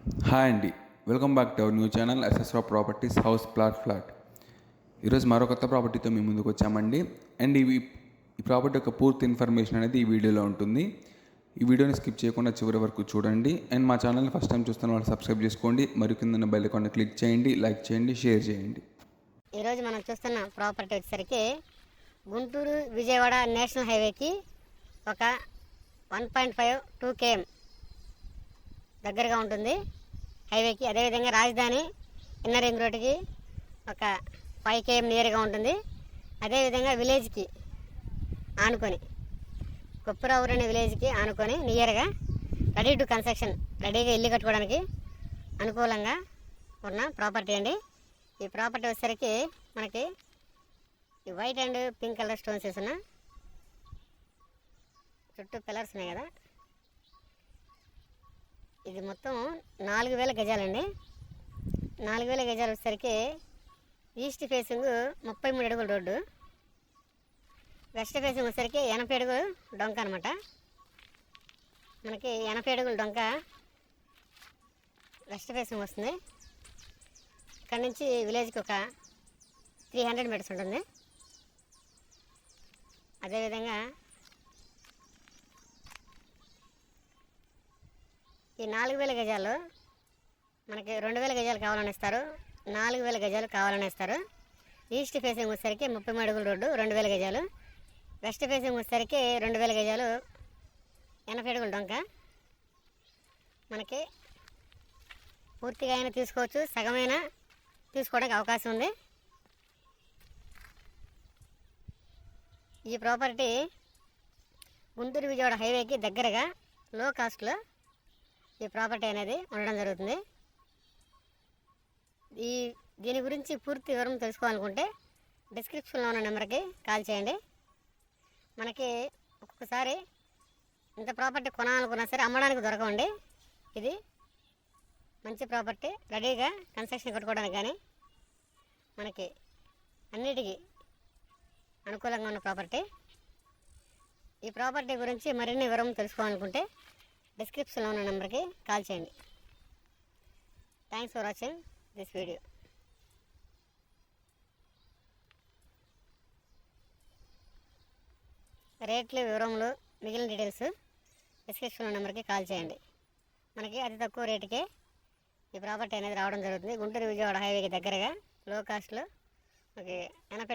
Hi అండి, welcome back to our new channel SSR properties house flat. ఈరోజు మరో కొత్త ప్రాపర్టీతో మీ ముందుకు వచ్చామండి. అండ్ ఈ ప్రాపర్టీ యొక్క పూర్తి ఇన్ఫర్మేషన్ అనేది ఈ వీడియోలో ఉంటుంది. ఈ వీడియోని స్కిప్ చేయకుండా చివరి వరకు చూడండి. అండ్ మా ఛానల్ని ఫస్ట్ టైం చూస్తున్న వాళ్ళు సబ్స్క్రైబ్ చేసుకోండి, మరియు కింద బెల్ ఐకాన్ క్లిక్ చేయండి, లైక్ చేయండి, షేర్ చేయండి. ఈరోజు మనం చూస్తున్న ప్రాపర్టీ వచ్చేసరికి గుంటూరు విజయవాడ నేషనల్ హైవేకి ఒక 1.5-2 km దగ్గరగా ఉంటుంది హైవేకి. అదేవిధంగా రాజధాని ఇన్నర్ రింగ్ రోడ్డుకి ఒక 5 km నియర్గా ఉంటుంది. అదేవిధంగా విలేజ్కి ఆనుకొని కొప్పురావురు అనే విలేజ్కి ఆనుకొని నియర్గా రెడీ టు కన్స్ట్రక్షన్, రెడీగా ఇల్లు కట్టుకోవడానికి అనుకూలంగా ఉన్న ప్రాపర్టీ అండి. ఈ ప్రాపర్టీ వచ్చేసరికి మనకి ఈ white and pink colour stones వేసున్న చుట్టూ పిల్లర్స్ ఉన్నాయి కదా. ఇది మొత్తం 4000 గజాలండి. 4000 గజాలు వచ్చేసరికి ఈస్ట్ ఫేసింగ్ 33 అడుగుల రోడ్డు, వెస్ట్ ఫేసింగ్ వచ్చేసరికి 80 అడుగులు డొంక అనమాట. మనకి 80 అడుగుల డొంక వెస్ట్ ఫేసింగ్ వస్తుంది. ఇక్కడ నుంచి విలేజ్కి ఒక 300 మీటర్స్ ఉంటుంది. అదేవిధంగా ఈ 4000 గజాలు మనకి 2000 గజాలు కావాలని ఇస్తారు, 4000 గజాలు కావాలని ఇస్తారు. ఈస్ట్ ఫేసింగ్ వచ్చేసరికి 33 అడుగుల రోడ్డు 2000 గజాలు, వెస్ట్ ఫేసింగ్ వచ్చేసరికి 2000 గజాలు 80 అడుగుల డొంక. మనకి పూర్తిగా అయినా తీసుకోవచ్చు, సగమైనా తీసుకోవడానికి అవకాశం ఉంది. ఈ ప్రాపర్టీ గుంటూరు విజయవాడ హైవేకి దగ్గరగా లో కాస్ట్లో ఈ ప్రాపర్టీ అనేది ఉండడం జరుగుతుంది. దీని గురించి పూర్తి వివరం తెలుసుకోవాలనుకుంటే డిస్క్రిప్షన్లో ఉన్న నెంబర్కి కాల్ చేయండి. మనకి ఒక్కొక్కసారి ఇంత ప్రాపర్టీ కొనాలనుకున్నా సరే అమ్మడానికి దొరకండి. ఇది మంచి ప్రాపర్టీ, రెడీగా కన్స్ట్రక్షన్ కట్టుకోవడానికి కానీ మనకి అన్నిటికీ అనుకూలంగా ఉన్న ప్రాపర్టీ. ఈ ప్రాపర్టీ గురించి మరిన్ని వివరం తెలుసుకోవాలనుకుంటే డిస్క్రిప్షన్లో ఉన్న నెంబర్కి కాల్ చేయండి. Thanks for watching this video. రేట్లు, వివరములు, మిగిలిన డీటెయిల్స్ డిస్క్రిప్షన్లో నెంబర్కి కాల్ చేయండి. మనకి అతి తక్కువ రేటుకే ఈ ప్రాపర్టీ అనేది రావడం జరుగుతుంది. గుంటూరు విజయవాడ హైవేకి దగ్గరగా లో కాస్ట్లో మనకి 80